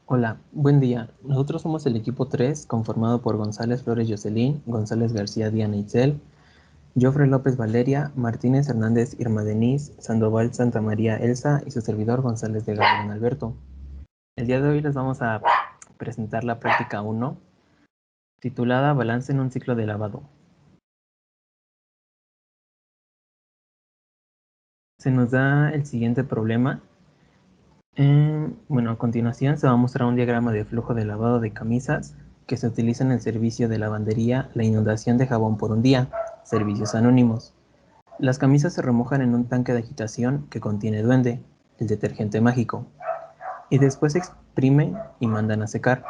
Hola, buen día. Nosotros somos el equipo 3, conformado por González Flores Jocelyn, González García Diana Itzel, Jofre López Valeria, Martínez Hernández Irma Denise, Sandoval Santa María Elsa y su servidor González de Galván Alberto. El día de hoy les vamos a presentar la práctica 1, titulada Balance en un ciclo de lavado. Se nos da el siguiente problema. A continuación se va a mostrar un diagrama de flujo de lavado de camisas que se utiliza en el servicio de lavandería La Inundación de Jabón por un Día, servicios anónimos. Las camisas se remojan en un tanque de agitación que contiene Duende, el detergente mágico, y después se exprime y mandan a secar.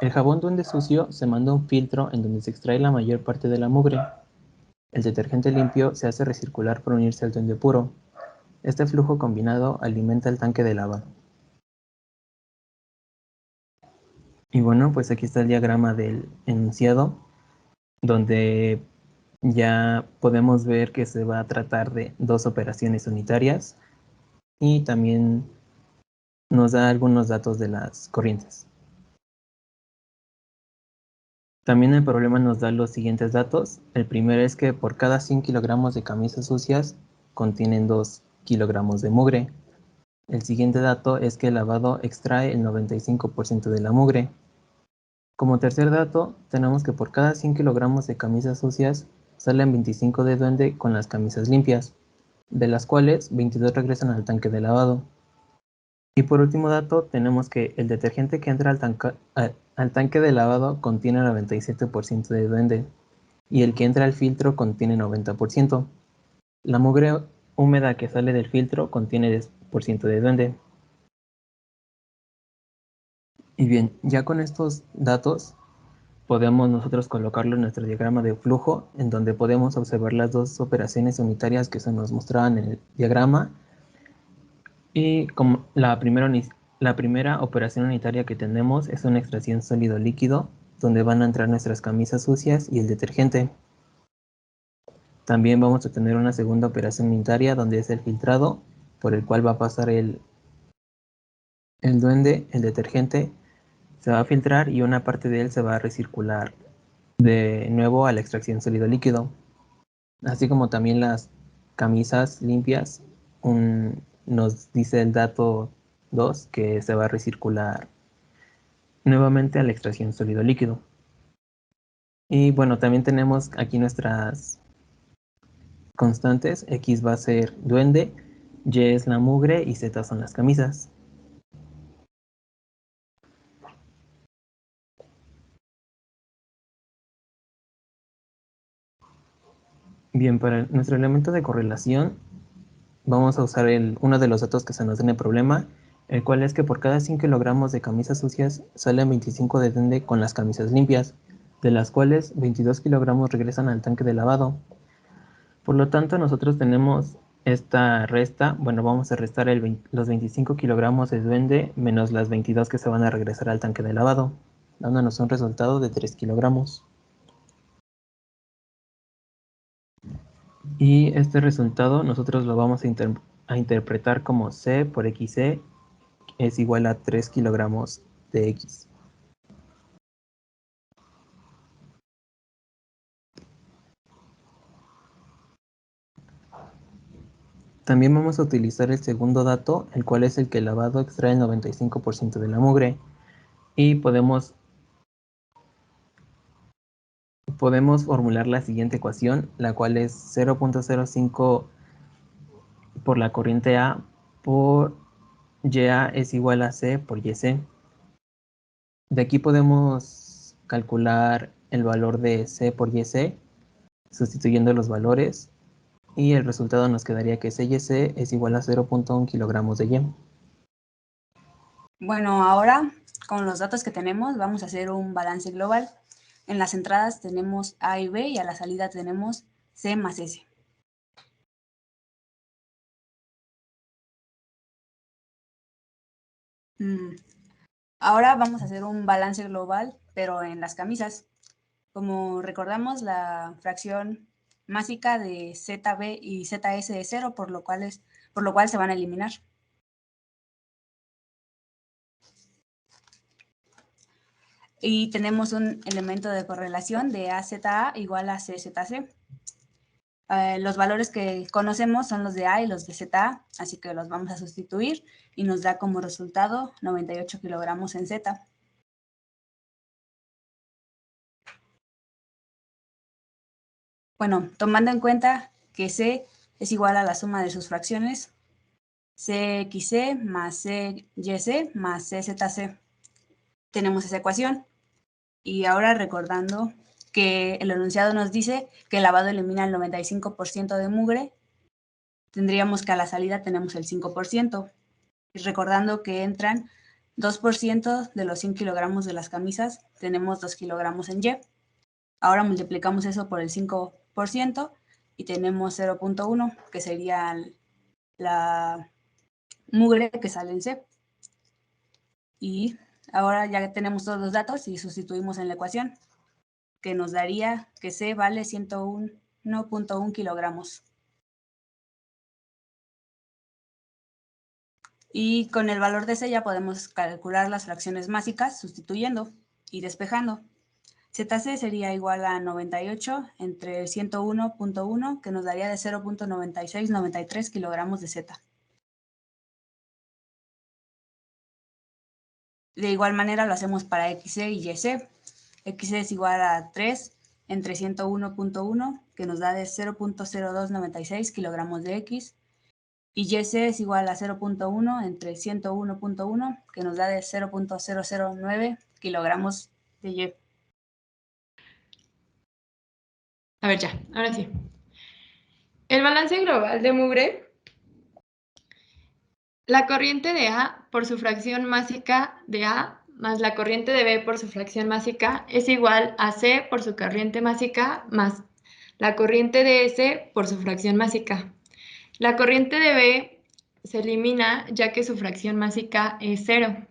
El jabón Duende sucio se manda a un filtro en donde se extrae la mayor parte de la mugre. El detergente limpio se hace recircular por unirse al Duende puro. Este flujo combinado alimenta el tanque de lavado. Y bueno, pues aquí está el diagrama del enunciado, donde ya podemos ver que se va a tratar de dos operaciones unitarias y también nos da algunos datos de las corrientes. También el problema nos da los siguientes datos. El primero es que por cada 100 kilogramos de camisas sucias contienen 2 kilogramos de mugre. El siguiente dato es que el lavado extrae el 95% de la mugre. Como tercer dato, tenemos que por cada 100 kilogramos de camisas sucias salen 25 de Duende con las camisas limpias, de las cuales 22 regresan al tanque de lavado. Y por último dato, tenemos que el detergente que entra al tanque de lavado contiene 97% de Duende y el que entra al filtro contiene 90%. La mugre húmeda que sale del filtro contiene 10% de Duende. Y bien, ya con estos datos podemos nosotros colocarlo en nuestro diagrama de flujo, en donde podemos observar las dos operaciones unitarias que se nos mostraban en el diagrama. Y como la primera operación unitaria que tenemos es una extracción sólido-líquido, donde van a entrar nuestras camisas sucias y el detergente. También vamos a tener una segunda operación unitaria, donde es el filtrado, por el cual va a pasar el Duende, el detergente, se va a filtrar y una parte de él se va a recircular de nuevo a la extracción sólido-líquido. Así como también las camisas limpias, nos dice el dato 2 que se va a recircular nuevamente a la extracción sólido-líquido. Y bueno, también tenemos aquí nuestras constantes. X va a ser Duende, Y es la mugre y Z son las camisas. Bien, para nuestro elemento de correlación vamos a usar uno de los datos que se nos da en el problema, el cual es que por cada 100 kilogramos de camisas sucias salen 25 de Duende con las camisas limpias, de las cuales 22 kilogramos regresan al tanque de lavado. Por lo tanto, nosotros tenemos esta resta, bueno, vamos a restar los 25 kilogramos de Duende menos las 22 que se van a regresar al tanque de lavado, dándonos un resultado de 3 kilogramos. Y este resultado nosotros lo vamos a interpretar como C por XC es igual a 3 kilogramos de X. También vamos a utilizar el segundo dato, el cual es el que el lavado extrae el 95% de la mugre. Y podemos formular la siguiente ecuación, la cual es 0.05 por la corriente A por YA es igual a C por YC. De aquí podemos calcular el valor de C por YC, sustituyendo los valores, y el resultado nos quedaría que CYC es igual a 0.1 kilogramos de Y. Bueno, ahora con los datos que tenemos vamos a hacer un balance global. En las entradas tenemos A y B y a la salida tenemos C más S. Ahora vamos a hacer un balance global, pero en las camisas. Como recordamos, la fracción másica de ZB y ZS es 0, por lo cual se van a eliminar. y tenemos un elemento de correlación de AZA igual a CZC. Los valores que conocemos son los de A y los de ZA, así que los vamos a sustituir y nos da como resultado 98 kilogramos en Z. Bueno, tomando en cuenta que C es igual a la suma de sus fracciones, CXC más CYC más CZC. Tenemos esa ecuación. Y ahora recordando que el enunciado nos dice que el lavado elimina el 95% de mugre, tendríamos que a la salida tenemos el 5%. Y recordando que entran 2% de los 100 kilogramos de las camisas, tenemos 2 kilogramos en Y. Ahora multiplicamos eso por el 5% y tenemos 0.1, que sería la mugre que sale en C. Y ahora ya tenemos todos los datos y sustituimos en la ecuación, que nos daría que C vale 101.1 kilogramos. Y con el valor de C ya podemos calcular las fracciones másicas sustituyendo y despejando. ZC sería igual a 98 entre el 101.1, que nos daría de 0.9693 kilogramos de Z. De igual manera lo hacemos para XC y YC. XC es igual a 3 entre 101.1, que nos da de 0.0296 kilogramos de X. Y YC es igual a 0.1 entre 101.1, que nos da de 0.009 kilogramos de Y. A ver, ya, ahora sí. El balance global de mugre, la corriente de A por su fracción másica de A más la corriente de B por su fracción másica es igual a C por su corriente másica más la corriente de S por su fracción másica. La corriente de B se elimina ya que su fracción másica es 0.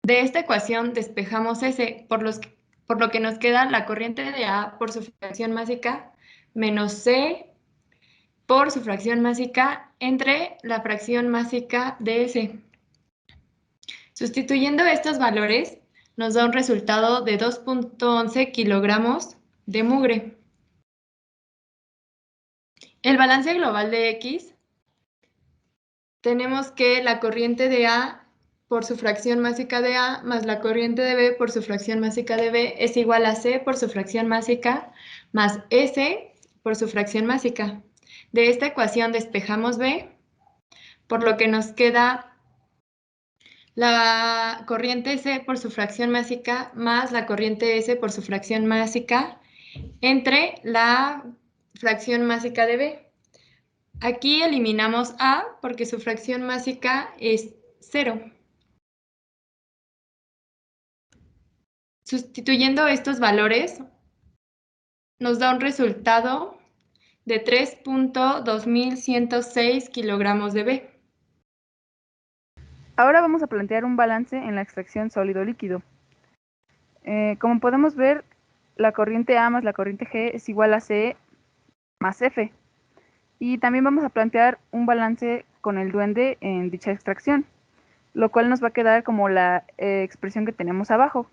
De esta ecuación despejamos S, por lo que nos queda la corriente de A por su fracción másica menos C por su fracción másica entre la fracción másica de S. Sustituyendo estos valores, nos da un resultado de 2.11 kilogramos de mugre. El balance global de X, tenemos que la corriente de A por su fracción másica de A más la corriente de B por su fracción másica de B es igual a C por su fracción másica más S por su fracción másica. De esta ecuación despejamos B, por lo que nos queda la corriente C por su fracción másica más la corriente S por su fracción másica entre la fracción másica de B. Aquí eliminamos A porque su fracción másica es 0. Sustituyendo estos valores, nos da un resultado de 3.2106 kilogramos de B. Ahora vamos a plantear un balance en la extracción sólido-líquido. Como podemos ver, la corriente A más la corriente G es igual a C más F. Y también vamos a plantear un balance con el duende en dicha extracción, lo cual nos va a quedar como la expresión que tenemos abajo.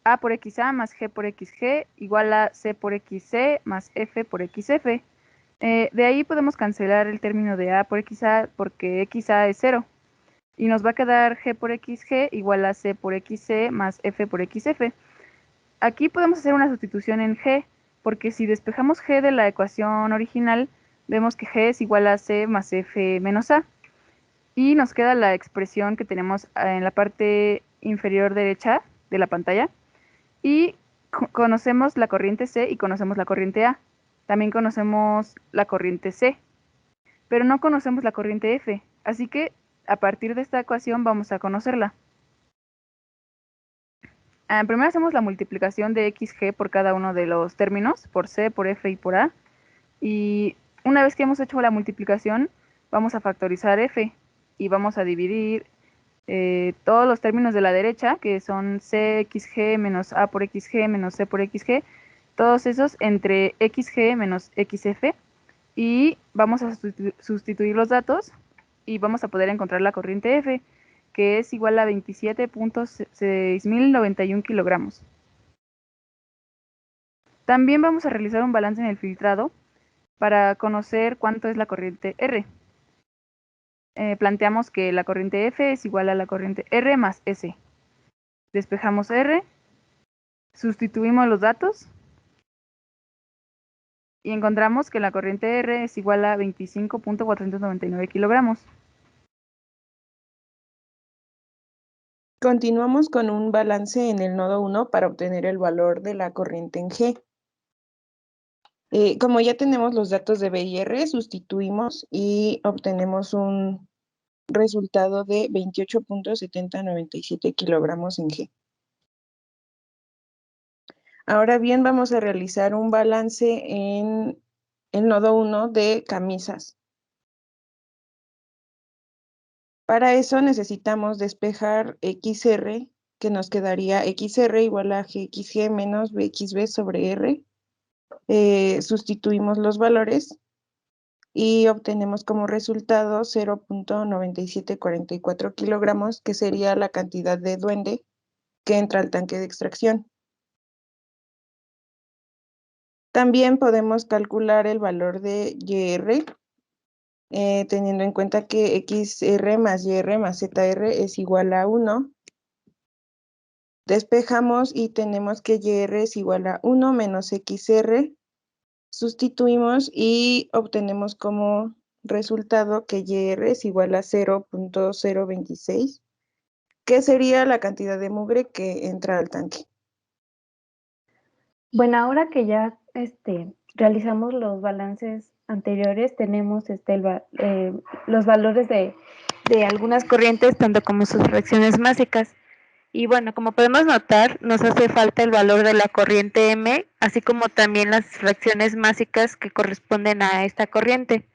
A por XA más G por XG igual a C por XC más F por XF. De ahí podemos cancelar el término de A por XA porque XA es 0. Y nos va a quedar G por XG igual a C por XC más F por XF. Aquí podemos hacer una sustitución en G, porque si despejamos G de la ecuación original, vemos que G es igual a C más F menos A. Y nos queda la expresión que tenemos en la parte inferior derecha de la pantalla. Y conocemos la corriente C y conocemos la corriente A. También conocemos la corriente C, pero no conocemos la corriente F. Así que a partir de esta ecuación vamos a conocerla. Primero hacemos la multiplicación de XG por cada uno de los términos, por C, por F y por A. Y una vez que hemos hecho la multiplicación, vamos a factorizar F y vamos a dividir todos los términos de la derecha, que son CXG menos A por XG menos C por XG, todos esos entre XG menos XF, y vamos a sustituir los datos y vamos a poder encontrar la corriente F. que es igual a 27.6091 kilogramos. También vamos a realizar un balance en el filtrado para conocer cuánto es la corriente R. Planteamos que la corriente F es igual a la corriente R más S. Despejamos R, sustituimos los datos y encontramos que la corriente R es igual a 25.499 kilogramos. Continuamos con un balance en el nodo 1 para obtener el valor de la corriente en G. Como ya tenemos los datos de B y R, sustituimos y obtenemos un resultado de 28.7097 kilogramos en G. Ahora bien, vamos a realizar un balance en el nodo 1 de camisas. Para eso necesitamos despejar XR, que nos quedaría XR igual a GXG menos BXB sobre R. Sustituimos los valores y obtenemos como resultado 0.9744 kilogramos, que sería la cantidad de duende que entra al tanque de extracción. También podemos calcular el valor de YR, teniendo en cuenta que XR más YR más ZR es igual a 1. Despejamos y tenemos que YR es igual a 1 menos XR. Sustituimos y obtenemos como resultado que YR es igual a 0.026, que sería la cantidad de mugre que entra al tanque. Bueno, ahora que ya realizamos los balances anteriores, tenemos los valores de algunas corrientes, tanto como sus fracciones másicas. Y bueno, como podemos notar, nos hace falta el valor de la corriente M, así como también las fracciones másicas que corresponden a esta corriente.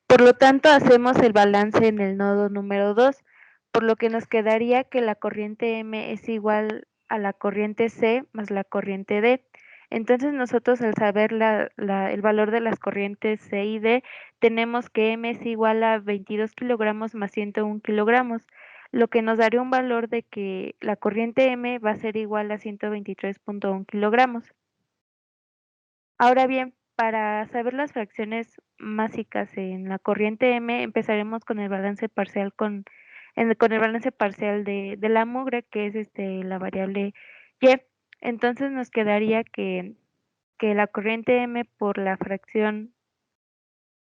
Por lo tanto, hacemos el balance en el nodo número 2, por lo que nos quedaría que la corriente M es igual a la corriente C más la corriente D. Entonces nosotros, al saber el valor de las corrientes C y D, tenemos que M es igual a 22 kilogramos más 101 kilogramos, lo que nos daría un valor de que la corriente M va a ser igual a 123.1 kilogramos. Ahora bien, para saber las fracciones másicas en la corriente M, empezaremos con el balance parcial con el balance parcial de la mugre, que es la variable Y. Entonces nos quedaría que la corriente M por la fracción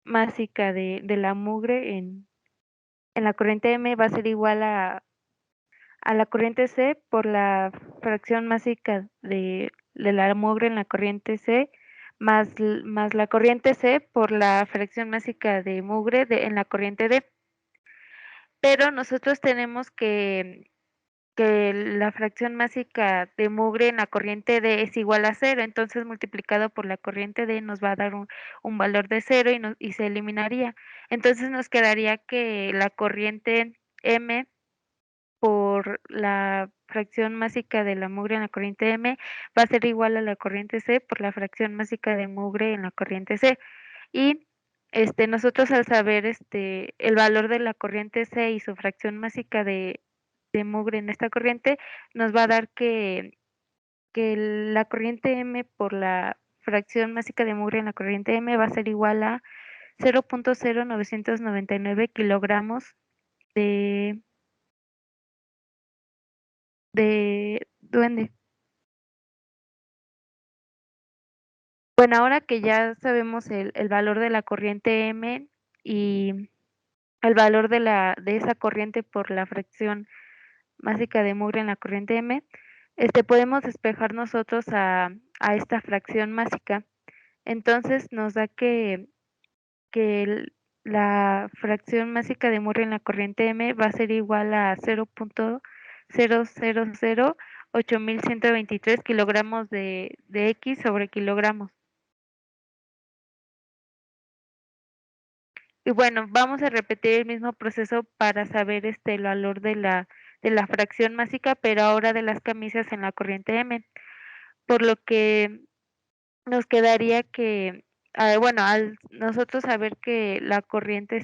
másica de la mugre en la corriente M va a ser igual a la corriente C por la fracción másica de la mugre en la corriente C, más la corriente C por la fracción másica de mugre en la corriente D. Pero nosotros tenemos que la fracción másica de mugre en la corriente D es igual a 0, entonces multiplicado por la corriente D nos va a dar un valor de 0 y se eliminaría. Entonces nos quedaría que la corriente M por la fracción másica de la mugre en la corriente M va a ser igual a la corriente C por la fracción másica de mugre en la corriente C. Y nosotros, al saber el valor de la corriente C y su fracción másica de mugre en esta corriente, nos va a dar que la corriente M por la fracción másica de mugre en la corriente M va a ser igual a 0.0999 kilogramos de duende. Bueno, ahora que ya sabemos el valor de la corriente M y el valor de esa corriente por la fracción másica de mugre en la corriente M, podemos despejar nosotros a esta fracción másica. Entonces nos da que la fracción másica de mugre en la corriente M va a ser igual a 0.0008123 kilogramos de X sobre kilogramos. Y bueno, vamos a repetir el mismo proceso para saber el valor de la fracción másica, pero ahora de las camisas en la corriente M. Por lo que nos quedaría que, bueno, al nosotros saber que la corriente,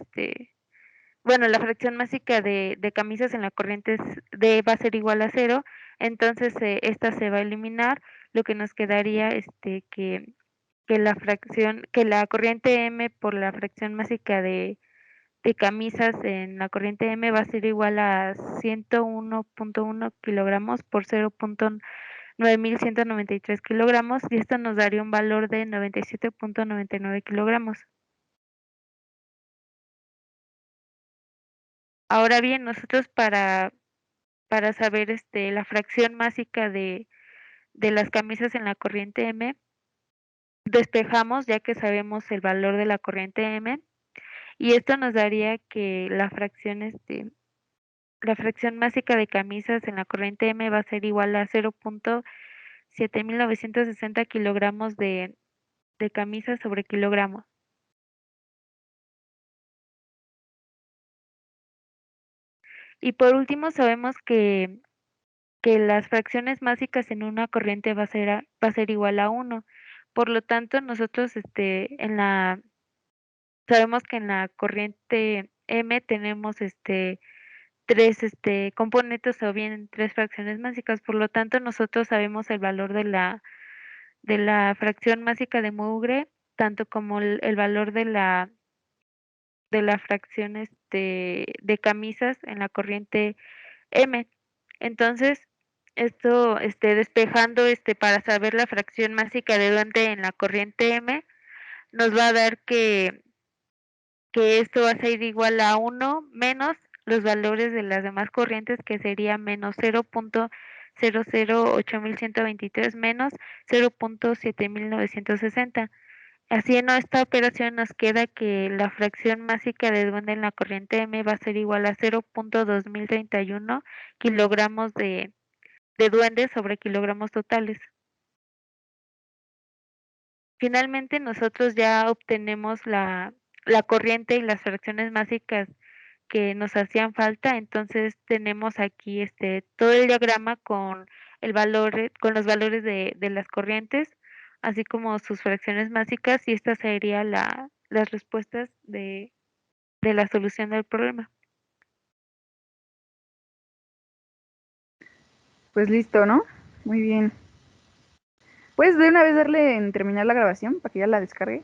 bueno, la fracción másica de camisas en la corriente D va a ser igual a 0, entonces esta se va a eliminar, lo que nos quedaría que la corriente M por la fracción másica de camisas en la corriente M va a ser igual a 101.1 kilogramos por 0.9193 kilogramos, y esto nos daría un valor de 97.99 kilogramos. Ahora bien, nosotros para saber la fracción másica de las camisas en la corriente M, despejamos ya que sabemos el valor de la corriente M, y esto nos daría que la fracción másica de camisas en la corriente M va a ser igual a 0.7960 kilogramos de camisas sobre kilogramo. Y por último, sabemos que las fracciones másicas en una corriente va a ser igual a 1. Por lo tanto, nosotros sabemos que en la corriente M tenemos tres componentes o bien tres fracciones másicas. Por lo tanto, nosotros sabemos el valor de la fracción másica de mugre, tanto como el valor de la fracción de camisas en la corriente M. Entonces, esto despejando para saber la fracción másica de duende en la corriente M, nos va a dar que esto va a ser igual a 1 menos los valores de las demás corrientes, que sería menos 0.008123 menos 0.7960. Así, en esta operación nos queda que la fracción másica de duende en la corriente M va a ser igual a 0.2031 kilogramos de duende sobre kilogramos totales. Finalmente, nosotros ya obtenemos la corriente y las fracciones másicas que nos hacían falta. Entonces tenemos aquí todo el diagrama con con los valores de las corrientes, así como sus fracciones másicas, y estas serían las respuestas de la solución del problema. Pues listo, ¿no? Muy bien. ¿Puedes de una vez darle en terminar la grabación para que ya la descargue?